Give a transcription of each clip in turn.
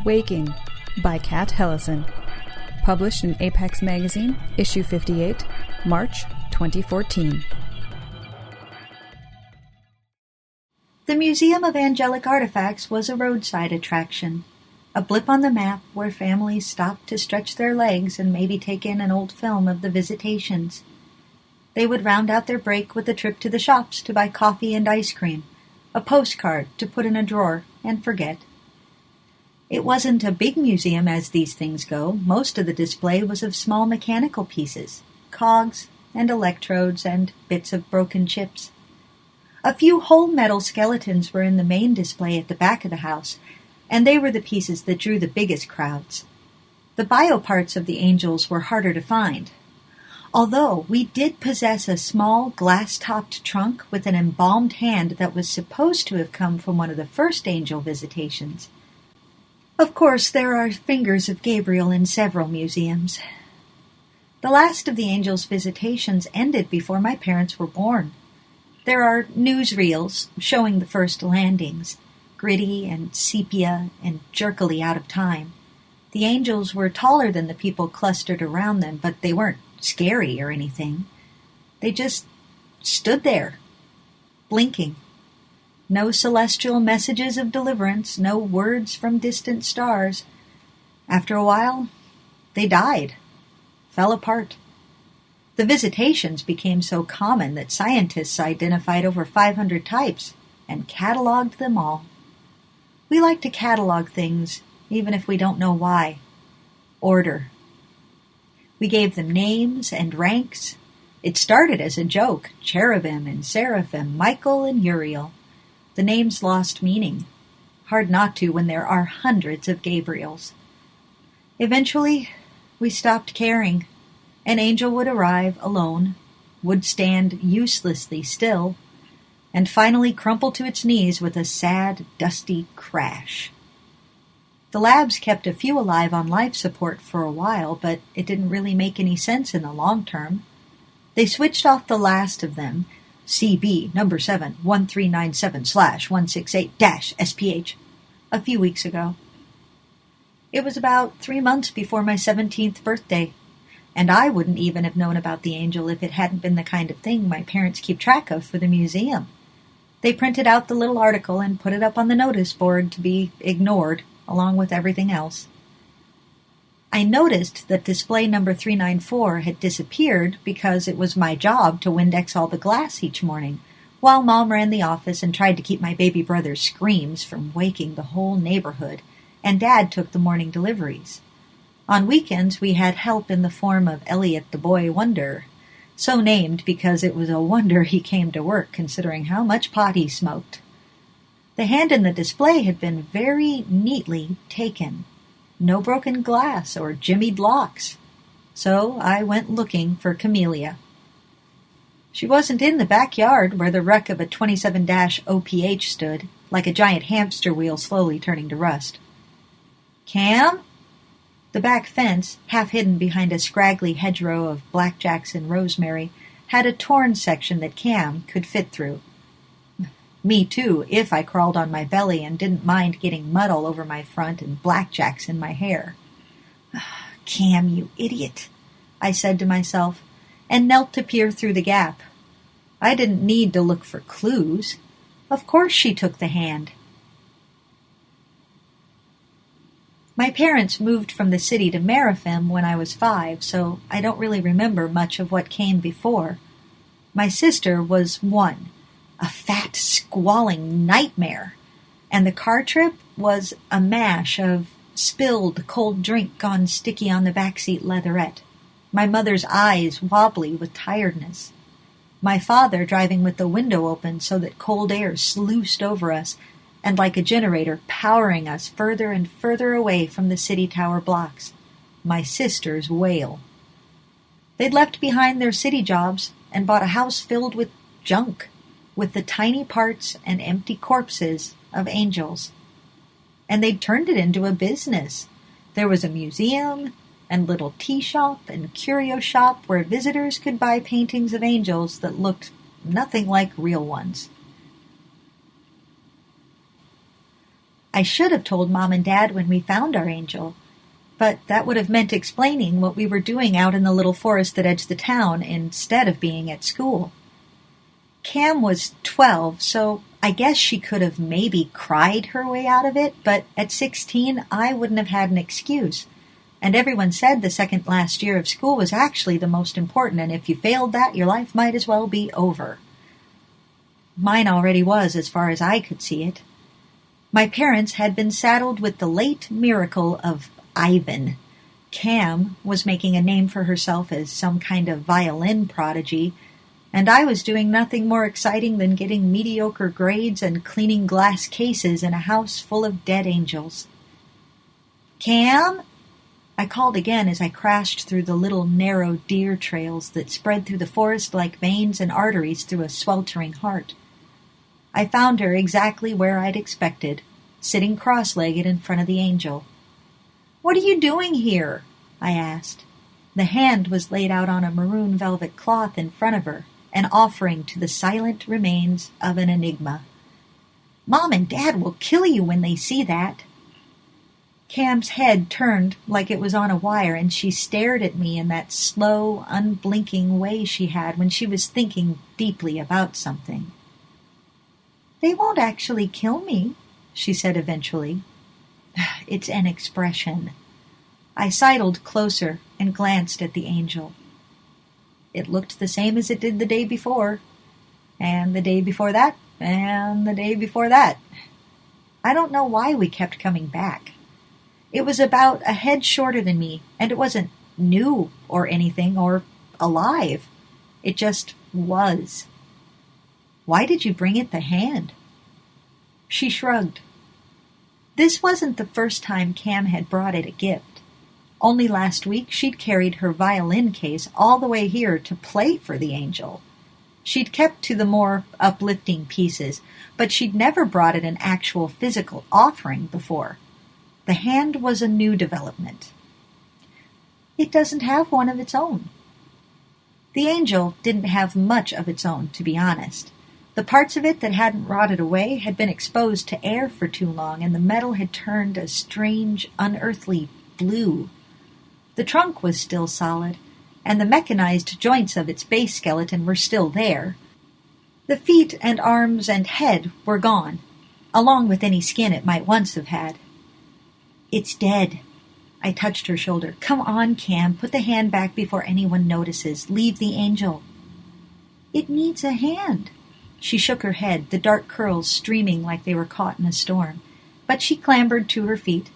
Waking by Kat Hellison. Published in Apex Magazine, issue 58, March 2014. The Museum of Angelic Artifacts was a roadside attraction, a blip on the map where families stopped to stretch their legs and maybe take in an old film of the Visitations. They would round out their break with a trip to the shops to buy coffee and ice cream, a postcard to put in a drawer and forget. It wasn't a big museum as these things go. Most of the display was of small mechanical pieces, cogs and electrodes and bits of broken chips. A few whole metal skeletons were in the main display at the back of the house, and they were the pieces that drew the biggest crowds. The bio parts of the angels were harder to find, although we did possess a small glass-topped trunk with an embalmed hand that was supposed to have come from one of the first angel visitations. Of course, there are fingers of Gabriel in several museums. The last of the angels' visitations ended before my parents were born. There are newsreels showing the first landings, gritty and sepia and jerkily out of time. The angels were taller than the people clustered around them, but they weren't scary or anything. They just stood there, blinking. No celestial messages of deliverance, no words from distant stars. After a while, they died, fell apart. The visitations became so common that scientists identified over 500 types and cataloged them all. We like to catalog things, even if we don't know why. Order. We gave them names and ranks. It started as a joke, cherubim and seraphim, Michael and Uriel. The names lost meaning. Hard not to when there are hundreds of Gabriels. Eventually, we stopped caring. An angel would arrive alone, would stand uselessly still, and finally crumple to its knees with a sad, dusty crash. The labs kept a few alive on life support for a while, but it didn't really make any sense in the long term. They switched off the last of them, CB number 71397/168-SPH, a few weeks ago. It was about 3 months before my 17th birthday, and I wouldn't even have known about the angel if it hadn't been the kind of thing my parents keep track of for the museum. They printed out the little article and put it up on the notice board to be ignored, along with everything else. I noticed that display number 394 had disappeared because it was my job to Windex all the glass each morning, while Mom ran the office and tried to keep my baby brother's screams from waking the whole neighborhood, and Dad took the morning deliveries. On weekends, we had help in the form of Elliot the Boy Wonder, so named because it was a wonder he came to work considering how much pot he smoked. The hand in the display had been very neatly taken. No broken glass or jimmied locks. So I went looking for Camellia. She wasn't in the backyard where the wreck of a 27-OPH stood, like a giant hamster wheel slowly turning to rust. Cam? The back fence, half hidden behind a scraggly hedgerow of blackjacks and rosemary, had a torn section that Cam could fit through. Me too, if I crawled on my belly and didn't mind getting mud all over my front and blackjacks in my hair. Cam, you idiot, I said to myself, and knelt to peer through the gap. I didn't need to look for clues. Of course she took the hand. My parents moved from the city to Marathon when I was 5, so I don't really remember much of what came before. My sister was 1. A fat, squalling nightmare, and the car trip was a mash of spilled cold drink gone sticky on the backseat leatherette, my mother's eyes wobbly with tiredness, my father driving with the window open so that cold air sluiced over us, and like a generator powering us further and further away from the city tower blocks, my sister's wail. They'd left behind their city jobs and bought a house filled with junk, with the tiny parts and empty corpses of angels. And they'd turned it into a business. There was a museum and little tea shop and curio shop where visitors could buy paintings of angels that looked nothing like real ones. I should have told Mom and Dad when we found our angel, but that would have meant explaining what we were doing out in the little forest that edged the town instead of being at school. Cam was 12, so I guess she could have maybe cried her way out of it, but at 16 I wouldn't have had an excuse. And everyone said the second last year of school was actually the most important, and if you failed that, your life might as well be over. Mine already was, as far as I could see it. My parents had been saddled with the late miracle of Ivan. Cam was making a name for herself as some kind of violin prodigy, and I was doing nothing more exciting than getting mediocre grades and cleaning glass cases in a house full of dead angels. "Cam?" I called again as I crashed through the little narrow deer trails that spread through the forest like veins and arteries through a sweltering heart. I found her exactly where I'd expected, sitting cross-legged in front of the angel. "What are you doing here?" I asked. The hand was laid out on a maroon velvet cloth in front of her, an offering to the silent remains of an enigma. "Mom and Dad will kill you when they see that." Cam's head turned like it was on a wire, and she stared at me in that slow, unblinking way she had when she was thinking deeply about something. "They won't actually kill me," she said eventually. "It's an expression." I sidled closer and glanced at the angel. It looked the same as it did the day before, and the day before that, and the day before that. I don't know why we kept coming back. It was about a head shorter than me, and it wasn't new or anything or alive. It just was. "Why did you bring it the hand?" She shrugged. This wasn't the first time Cam had brought it a gift. Only last week she'd carried her violin case all the way here to play for the angel. She'd kept to the more uplifting pieces, but she'd never brought it an actual physical offering before. The hand was a new development. "It doesn't have one of its own." The angel didn't have much of its own, to be honest. The parts of it that hadn't rotted away had been exposed to air for too long, and the metal had turned a strange, unearthly blue. The trunk was still solid, and the mechanized joints of its base skeleton were still there. The feet and arms and head were gone, along with any skin it might once have had. "It's dead." I touched her shoulder. "Come on, Cam. Put the hand back before anyone notices. Leave the angel." "It needs a hand." She shook her head, the dark curls streaming like they were caught in a storm. But she clambered to her feet.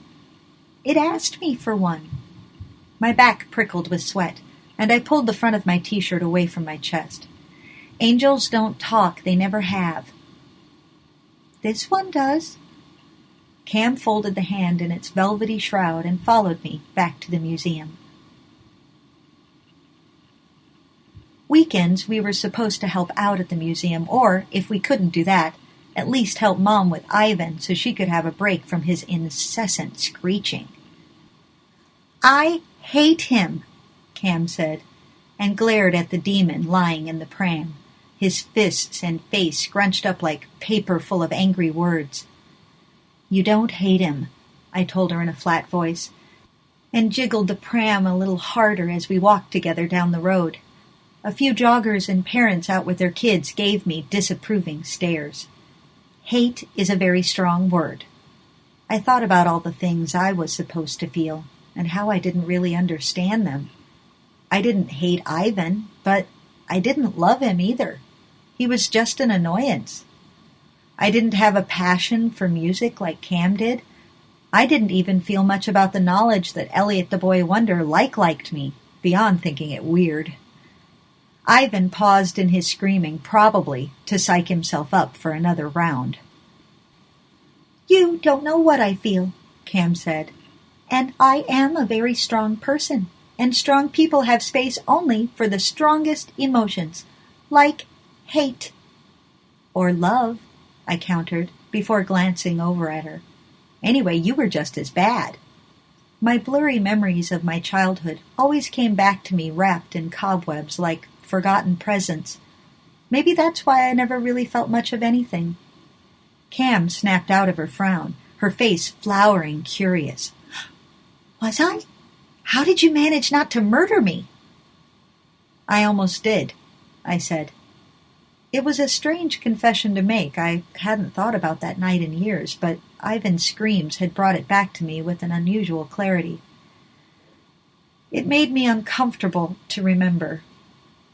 "It asked me for one." My back prickled with sweat, and I pulled the front of my t-shirt away from my chest. "Angels don't talk. They never have." "This one does." Cam folded the hand in its velvety shroud and followed me back to the museum. Weekends, we were supposed to help out at the museum, or, if we couldn't do that, at least help Mom with Ivan so she could have a break from his incessant screeching. "I hate him," Cam said, and glared at the demon lying in the pram, his fists and face scrunched up like paper full of angry words. "You don't hate him," I told her in a flat voice, and jiggled the pram a little harder as we walked together down the road. A few joggers and parents out with their kids gave me disapproving stares. Hate is a very strong word. I thought about all the things I was supposed to feel, and how I didn't really understand them. I didn't hate Ivan, but I didn't love him either. He was just an annoyance. I didn't have a passion for music like Cam did. I didn't even feel much about the knowledge that Elliot the Boy Wonder liked me, beyond thinking it weird. Ivan paused in his screaming, probably to psych himself up for another round. "You don't know what I feel," Cam said. "And I am a very strong person, and strong people have space only for the strongest emotions, like hate." "Or love," I countered, before glancing over at her. "Anyway, you were just as bad." My blurry memories of my childhood always came back to me wrapped in cobwebs like forgotten presents. Maybe that's why I never really felt much of anything. Cam snapped out of her frown. her face flowering curious. Was I? How did you manage not to murder me? I almost did, I said. It was a strange confession to make. I hadn't thought about that night in years, but Ivan's screams had brought it back to me with an unusual clarity. It made me uncomfortable to remember.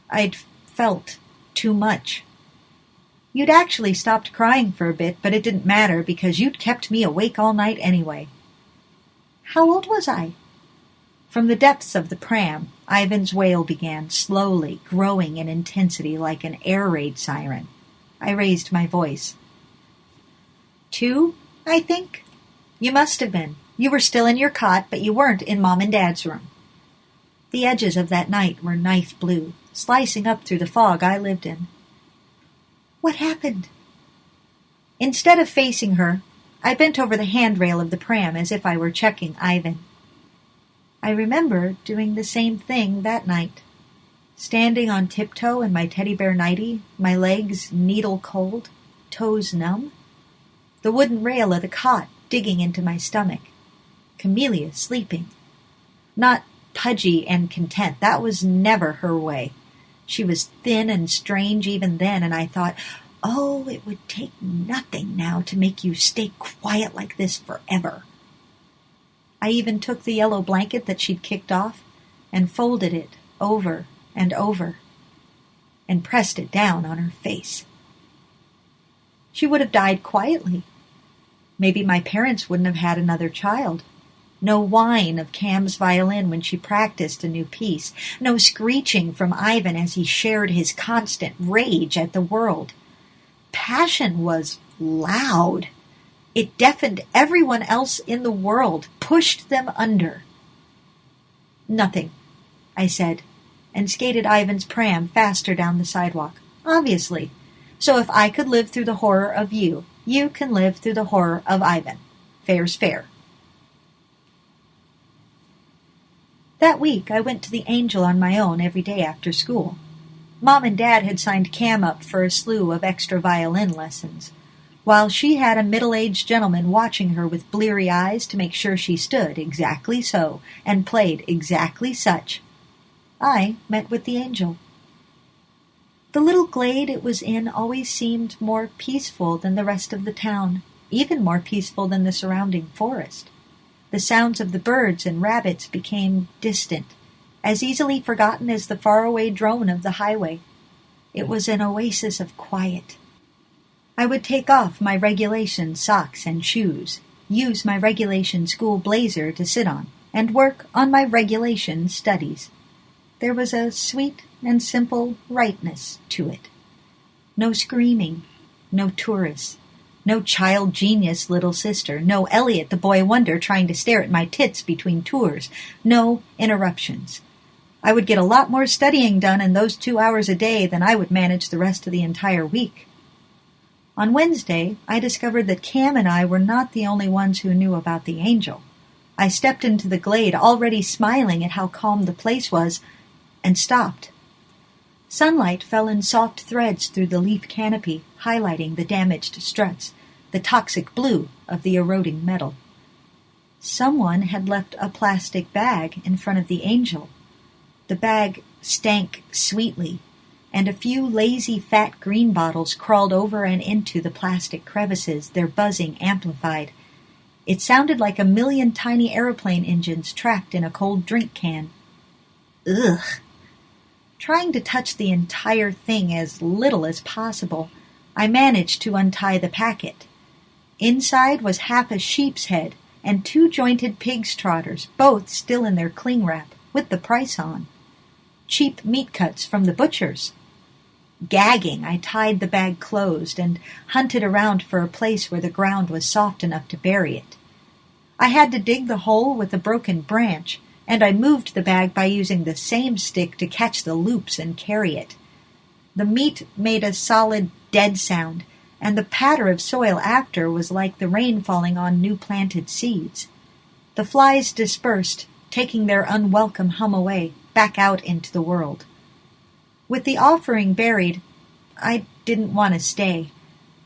I'd felt too much. You'd actually stopped crying for a bit, but it didn't matter because you'd kept me awake all night anyway. How old was I? From the depths of the pram, Ivan's wail began, slowly growing in intensity like an air raid siren. I raised my voice. 2, I think. You must have been. You were still in your cot, but you weren't in Mom and Dad's room. The edges of that night were knife blue, slicing up through the fog I lived in. What happened? Instead of facing her, I bent over the handrail of the pram as if I were checking Ivan. I remember doing the same thing that night, standing on tiptoe in my teddy bear nightie, my legs needle cold, toes numb, the wooden rail of the cot digging into my stomach, Camellia sleeping. Not pudgy and content, that was never her way. She was thin and strange even then, and I thought, oh, it would take nothing now to make you stay quiet like this forever. I even took the yellow blanket that she'd kicked off and folded it over and over and pressed it down on her face. She would have died quietly. Maybe my parents wouldn't have had another child. No whine of Cam's violin when she practiced a new piece. No screeching from Ivan as he shared his constant rage at the world. Passion was loud. It deafened everyone else in the world, pushed them under. Nothing, I said, and skated Ivan's pram faster down the sidewalk. Obviously. So if I could live through the horror of you, you can live through the horror of Ivan. Fair's fair. That week I went to the Angel on my own every day after school. Mom and Dad had signed Cam up for a slew of extra violin lessons, while she had a middle-aged gentleman watching her with bleary eyes to make sure she stood exactly so and played exactly such. I met with the Angel. The little glade it was in always seemed more peaceful than the rest of the town, even more peaceful than the surrounding forest. The sounds of the birds and rabbits became distant, as easily forgotten as the faraway drone of the highway. It was an oasis of quiet. I would take off my regulation socks and shoes, use my regulation school blazer to sit on, and work on my regulation studies. There was a sweet and simple rightness to it. No screaming, no tourists, no child genius little sister, no Elliot the boy wonder trying to stare at my tits between tours, no interruptions. I would get a lot more studying done in those 2 hours a day than I would manage the rest of the entire week. On Wednesday, I discovered that Cam and I were not the only ones who knew about the Angel. I stepped into the glade, already smiling at how calm the place was, and stopped. Sunlight fell in soft threads through the leaf canopy, highlighting the damaged struts, the toxic blue of the eroding metal. Someone had left a plastic bag in front of the Angel. The bag stank sweetly, and a few lazy fat green bottles crawled over and into the plastic crevices, their buzzing amplified. It sounded like 1,000,000 tiny aeroplane engines trapped in a cold drink can. Ugh! Trying to touch the entire thing as little as possible, I managed to untie the packet. Inside was half a sheep's head and 2 jointed pig's trotters, both still in their cling wrap, with the price on. Cheap meat cuts from the butcher's. Gagging, I tied the bag closed and hunted around for a place where the ground was soft enough to bury it. I had to dig the hole with a broken branch, and I moved the bag by using the same stick to catch the loops and carry it. The meat made a solid dead sound, and the patter of soil after was like the rain falling on new planted seeds. The flies dispersed, taking their unwelcome hum away, back out into the world. With the offering buried, I didn't want to stay.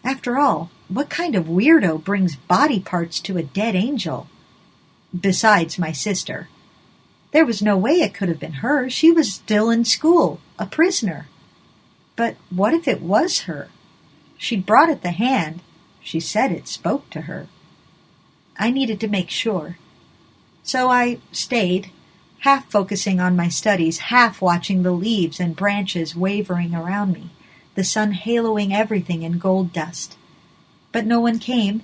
After all, what kind of weirdo brings body parts to a dead angel? Besides my sister. There was no way it could have been her. She was still in school, a prisoner. But what if it was her? She'd brought it the hand. She said it spoke to her. I needed to make sure. So I stayed, half focusing on my studies, half watching the leaves and branches wavering around me, the sun haloing everything in gold dust. But no one came,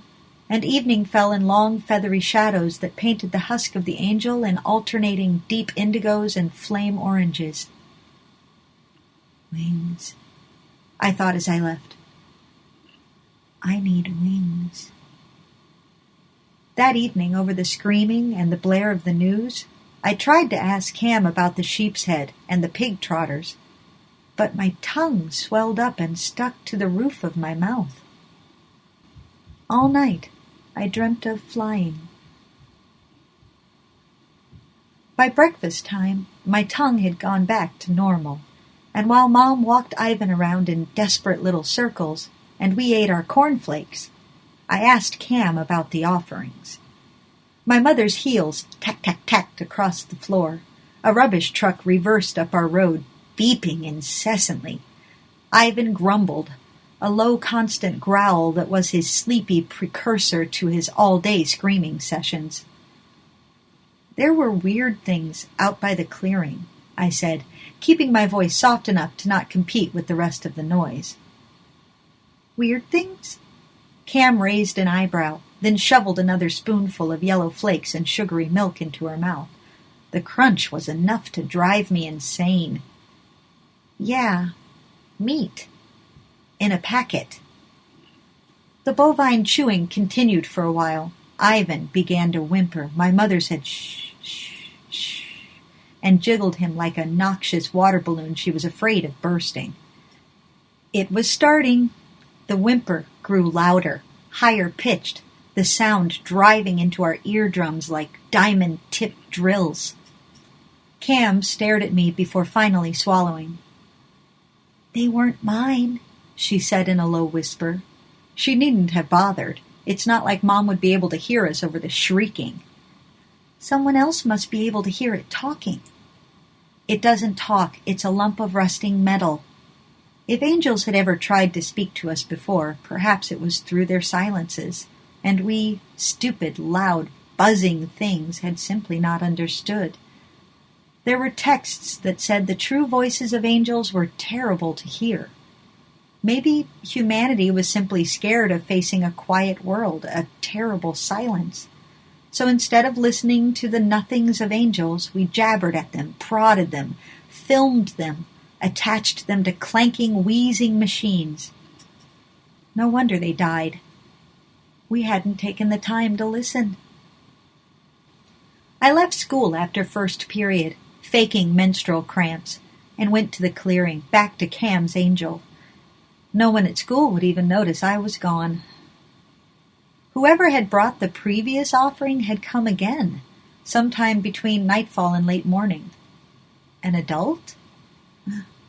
and evening fell in long feathery shadows that painted the husk of the angel in alternating deep indigos and flame oranges. Wings, I thought as I left. I need wings. That evening, over the screaming and the blare of the news, I tried to ask Cam about the sheep's head and the pig trotters, but my tongue swelled up and stuck to the roof of my mouth. All night, I dreamt of flying. By breakfast time, my tongue had gone back to normal, and while Mom walked Ivan around in desperate little circles, and we ate our cornflakes, I asked Cam about the offerings. My mother's heels tack-tack-tacked across the floor. A rubbish truck reversed up our road, beeping incessantly. Ivan grumbled, a low, constant growl that was his sleepy precursor to his all-day screaming sessions. There were weird things out by the clearing, I said, keeping my voice soft enough to not compete with the rest of the noise. Weird things? Cam raised an eyebrow, then shoveled another spoonful of yellow flakes and sugary milk into her mouth. The crunch was enough to drive me insane. Yeah, meat. In a packet. The bovine chewing continued for a while. Ivan began to whimper. My mother said shh, shh, shh, and jiggled him like a noxious water balloon she was afraid of bursting. It was starting. The whimper grew louder, higher pitched, the sound driving into our eardrums like diamond-tipped drills. Cam stared at me before finally swallowing. They weren't mine, she said in a low whisper. She needn't have bothered. It's not like Mom would be able to hear us over the shrieking. Someone else must be able to hear it talking. It doesn't talk. It's a lump of rusting metal. If angels had ever tried to speak to us before, perhaps it was through their silences, and we, stupid, loud, buzzing things, had simply not understood. There were texts that said the true voices of angels were terrible to hear. Maybe humanity was simply scared of facing a quiet world, a terrible silence. So instead of listening to the nothings of angels, we jabbered at them, prodded them, filmed them, attached them to clanking, wheezing machines. No wonder they died. We hadn't taken the time to listen. I left school after first period, faking menstrual cramps, and went to the clearing, back to Cam's angel. No one at school would even notice I was gone. Whoever had brought the previous offering had come again, sometime between nightfall and late morning. An adult?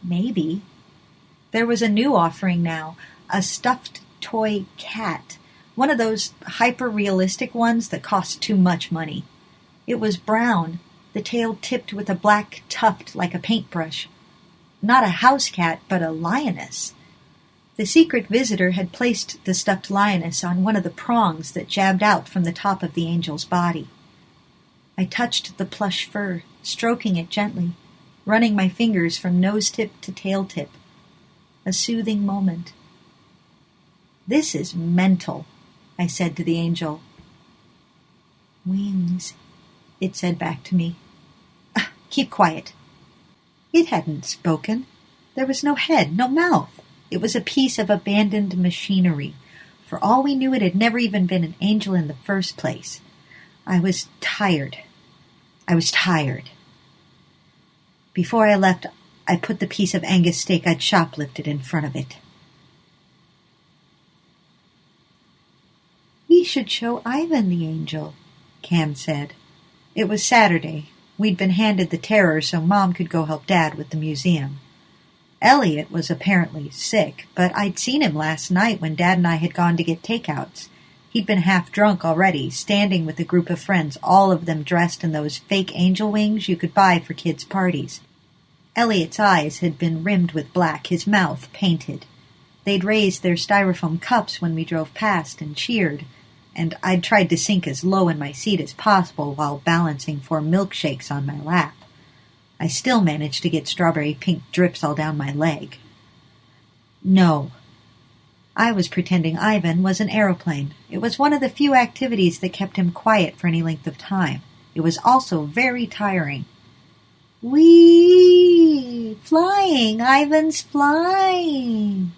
Maybe. There was a new offering now, a stuffed toy cat, one of those hyper-realistic ones that cost too much money. It was brown, the tail tipped with a black tuft like a paintbrush. Not a house cat, but a lioness. The secret visitor had placed the stuffed lioness on one of the prongs that jabbed out from the top of the angel's body. I touched the plush fur, stroking it gently, running my fingers from nose-tip to tail-tip. A soothing moment. This is mental, I said to the angel. Wings, it said back to me. Keep quiet. It hadn't spoken. There was no head, no mouth. It was a piece of abandoned machinery. For all we knew, it had never even been an angel in the first place. I was tired. Before I left, I put the piece of Angus steak I'd shoplifted in front of it. We should show Ivan the angel, Cam said. It was Saturday. We'd been handed the terror so Mom could go help Dad with the museum. Elliot was apparently sick, but I'd seen him last night when Dad and I had gone to get takeouts. He'd been half drunk already, standing with a group of friends, all of them dressed in those fake angel wings you could buy for kids' parties. Elliot's eyes had been rimmed with black, his mouth painted. They'd raised their styrofoam cups when we drove past and cheered, and I'd tried to sink as low in my seat as possible while balancing 4 milkshakes on my lap. I still managed to get strawberry pink drips all down my leg. No. I was pretending Ivan was an aeroplane. It was one of the few activities that kept him quiet for any length of time. It was also very tiring. Whee! Flying! Ivan's flying!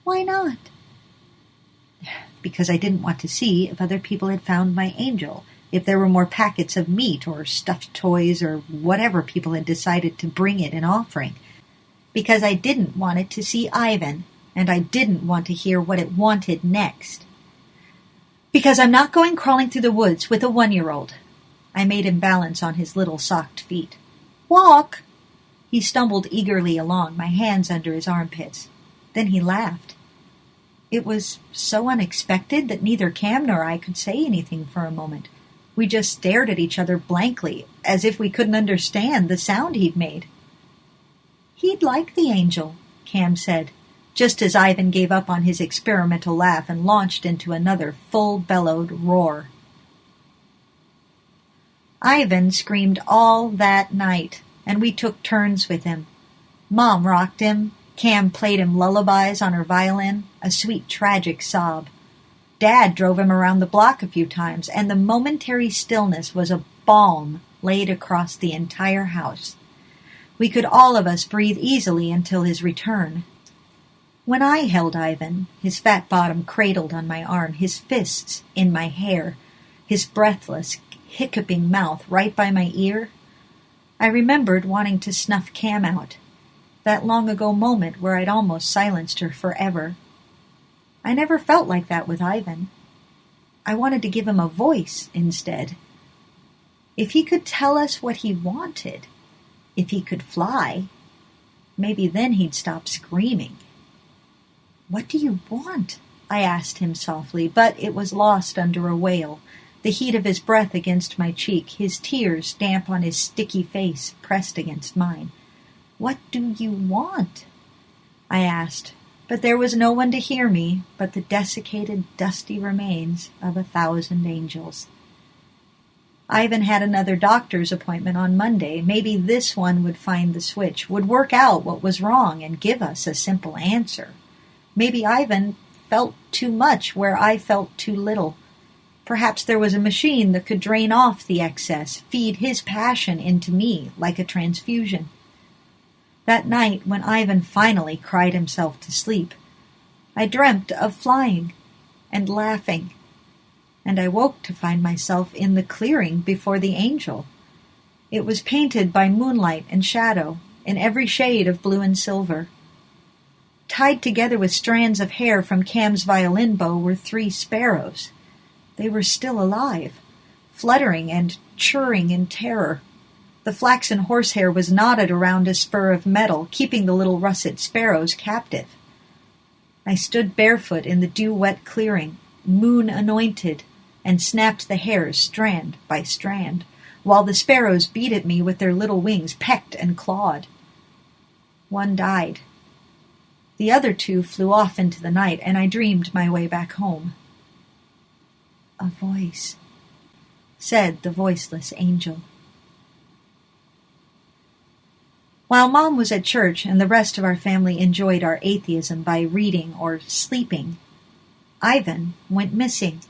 Why not? Because I didn't want to see if other people had found my angel, if there were more packets of meat or stuffed toys or whatever people had decided to bring it in offering. Because I didn't want it to see Ivan, and I didn't want to hear what it wanted next. Because I'm not going crawling through the woods with a 1-year-old. I made him balance on his little socked feet. Walk! He stumbled eagerly along, my hands under his armpits. Then he laughed. It was so unexpected that neither Cam nor I could say anything for a moment. We just stared at each other blankly, as if we couldn't understand the sound he'd made. He'd like the angel, Cam said, just as Ivan gave up on his experimental laugh and launched into another full-bellowed roar. Ivan screamed all that night, and we took turns with him. Mom rocked him. Cam played him lullabies on her violin, a sweet tragic sob. Dad drove him around the block a few times, and the momentary stillness was a balm laid across the entire house. We could all of us breathe easily until his return. When I held Ivan, his fat bottom cradled on my arm, his fists in my hair, his breathless, hiccuping mouth right by my ear, I remembered wanting to snuff Cam out, that long-ago moment where I'd almost silenced her forever. I never felt like that with Ivan. I wanted to give him a voice instead. If he could tell us what he wanted, if he could fly, maybe then he'd stop screaming. What do you want? I asked him softly, but it was lost under a wail, the heat of his breath against my cheek, his tears damp on his sticky face pressed against mine. What do you want? I asked, but there was no one to hear me but the desiccated, dusty remains of 1,000 angels. Ivan had another doctor's appointment on Monday. Maybe this one would find the switch, would work out what was wrong and give us a simple answer. Maybe Ivan felt too much where I felt too little. Perhaps there was a machine that could drain off the excess, feed his passion into me like a transfusion. That night, when Ivan finally cried himself to sleep, I dreamt of flying and laughing, and I woke to find myself in the clearing before the angel. It was painted by moonlight and shadow, in every shade of blue and silver. Tied together with strands of hair from Cam's violin bow were 3 sparrows. They were still alive, fluttering and churring in terror. The flaxen horsehair was knotted around a spur of metal, keeping the little russet sparrows captive. I stood barefoot in the dew-wet clearing, moon-anointed, and snapped the hairs strand by strand, while the sparrows beat at me with their little wings, pecked and clawed. One died. The other 2 flew off into the night, and I dreamed my way back home. A voice, said the voiceless angel. While Mom was at church and the rest of our family enjoyed our atheism by reading or sleeping, Ivan went missing.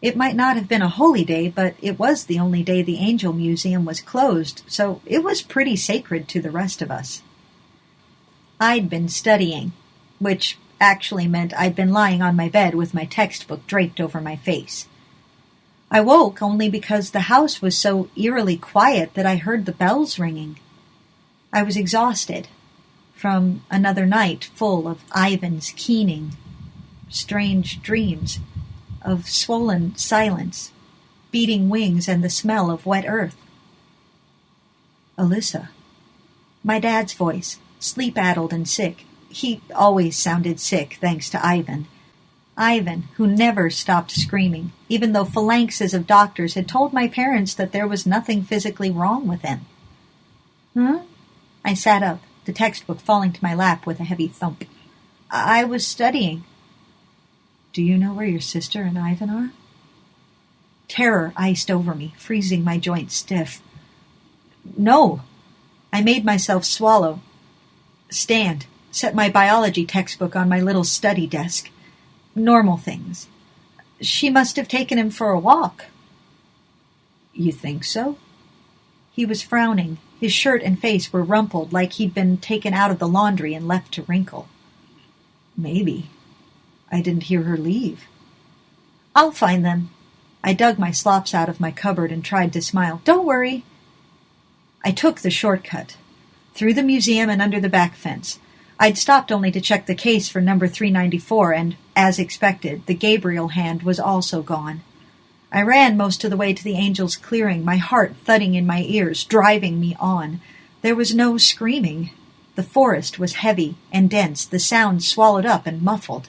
It might not have been a holy day, but it was the only day the Angel Museum was closed, so it was pretty sacred to the rest of us. I'd been studying, which actually meant I'd been lying on my bed with my textbook draped over my face. I woke only because the house was so eerily quiet that I heard the bells ringing. I was exhausted from another night full of Ivan's keening, strange dreams of swollen silence, beating wings, and the smell of wet earth. Alyssa, my dad's voice, sleep-addled and sick. He always sounded sick, thanks to Ivan. Ivan, who never stopped screaming, even though phalanxes of doctors had told my parents that there was nothing physically wrong with him. I sat up, the textbook falling to my lap with a heavy thump. I was studying. Do you know where your sister and Ivan are? Terror iced over me, freezing my joints stiff. No. I made myself swallow. Stand. Set my biology textbook on my little study desk. Normal things. She must have taken him for a walk. You think so? He was frowning. His shirt and face were rumpled like he'd been taken out of the laundry and left to wrinkle. Maybe. I didn't hear her leave. I'll find them. I dug my slops out of my cupboard and tried to smile. Don't worry. I took the shortcut. Through the museum and under the back fence. I'd stopped only to check the case for number 394, and, as expected, the Gabriel hand was also gone. I ran most of the way to the Angel's clearing, my heart thudding in my ears, driving me on. There was no screaming. The forest was heavy and dense, the sound swallowed up and muffled.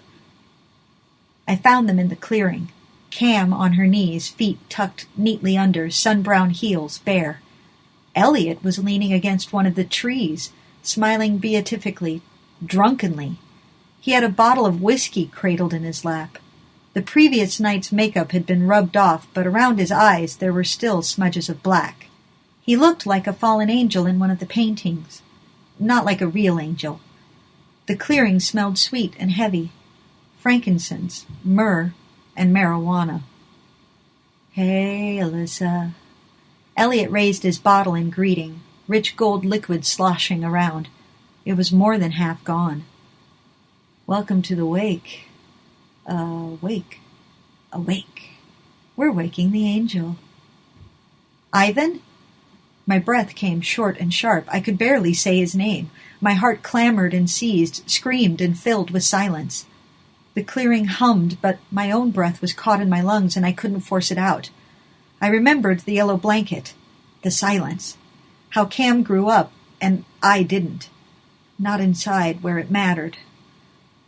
I found them in the clearing. Cam on her knees, feet tucked neatly under, sun-brown heels bare. Elliot was leaning against one of the trees, smiling beatifically, drunkenly. He had a bottle of whiskey cradled in his lap. The previous night's makeup had been rubbed off, but around his eyes there were still smudges of black. He looked like a fallen angel in one of the paintings. Not like a real angel. The clearing smelled sweet and heavy. Frankincense, myrrh, and marijuana. Hey, Alyssa. Elliot raised his bottle in greeting, rich gold liquid sloshing around. It was more than half gone. Welcome to the wake. Awake. We're waking the angel. Ivan? My breath came short and sharp. I could barely say his name. My heart clamored and seized, screamed and filled with silence. The clearing hummed, but my own breath was caught in my lungs and I couldn't force it out. I remembered the yellow blanket, the silence, how Cam grew up and I didn't. Not inside where it mattered.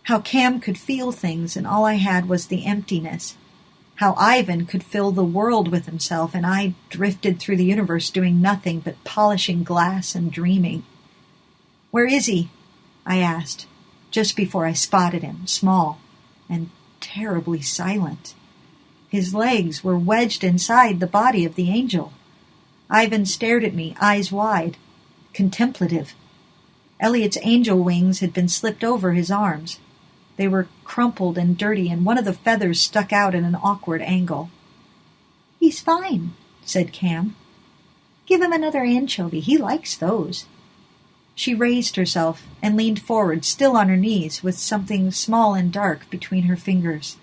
How Cam could feel things and all I had was the emptiness. How Ivan could fill the world with himself and I drifted through the universe doing nothing but polishing glass and dreaming. Where is he? I asked, just before I spotted him, small and terribly silent. His legs were wedged inside the body of the angel. Ivan stared at me, eyes wide, contemplative. Elliot's angel wings had been slipped over his arms. They were crumpled and dirty, and one of the feathers stuck out at an awkward angle. He's fine, said Cam. Give him another anchovy. He likes those. She raised herself and leaned forward, still on her knees, with something small and dark between her fingers.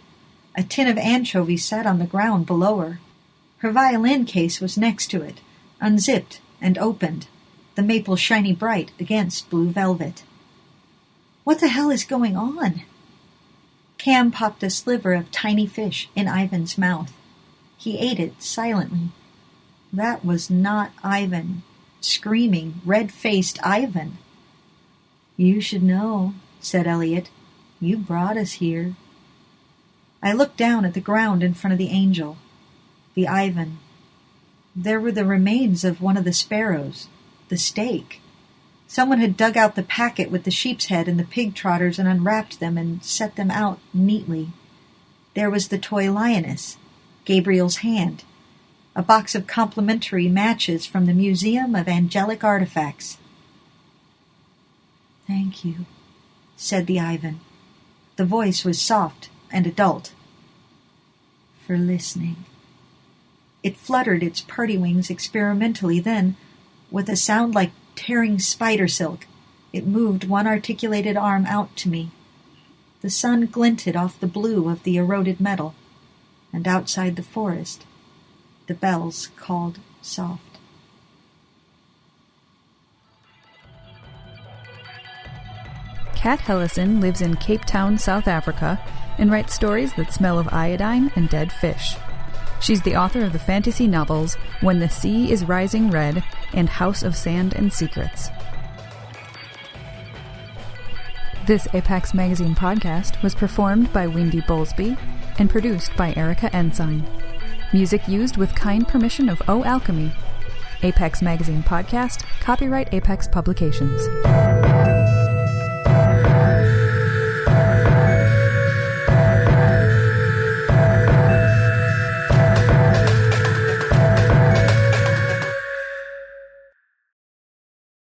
A tin of anchovies sat on the ground below her. Her violin case was next to it, unzipped and opened, the maple shiny bright against blue velvet. What the hell is going on? Cam popped a sliver of tiny fish in Ivan's mouth. He ate it silently. That was not Ivan. Screaming, red-faced Ivan. You should know, said Elliot. You brought us here. I looked down at the ground in front of the angel, the Ivan. There were the remains of one of the sparrows, the steak. Someone had dug out the packet with the sheep's head and the pig trotters and unwrapped them and set them out neatly. There was the toy lioness, Gabriel's hand, a box of complimentary matches from the Museum of Angelic Artifacts. Thank you, said the Ivan. The voice was soft and adult. For listening. It fluttered its party wings experimentally, then, with a sound like tearing spider silk, it moved one articulated arm out to me. The sun glinted off the blue of the eroded metal, and outside the forest, the bells called soft. Kat Hellison lives in Cape Town, South Africa, and writes stories that smell of iodine and dead fish. She's the author of the fantasy novels When the Sea is Rising Red and House of Sand and Secrets. This Apex Magazine podcast was performed by Wendy Bowlesby and produced by Erica Ensign. Music used with kind permission of O Alchemy. Apex Magazine podcast, copyright Apex Publications.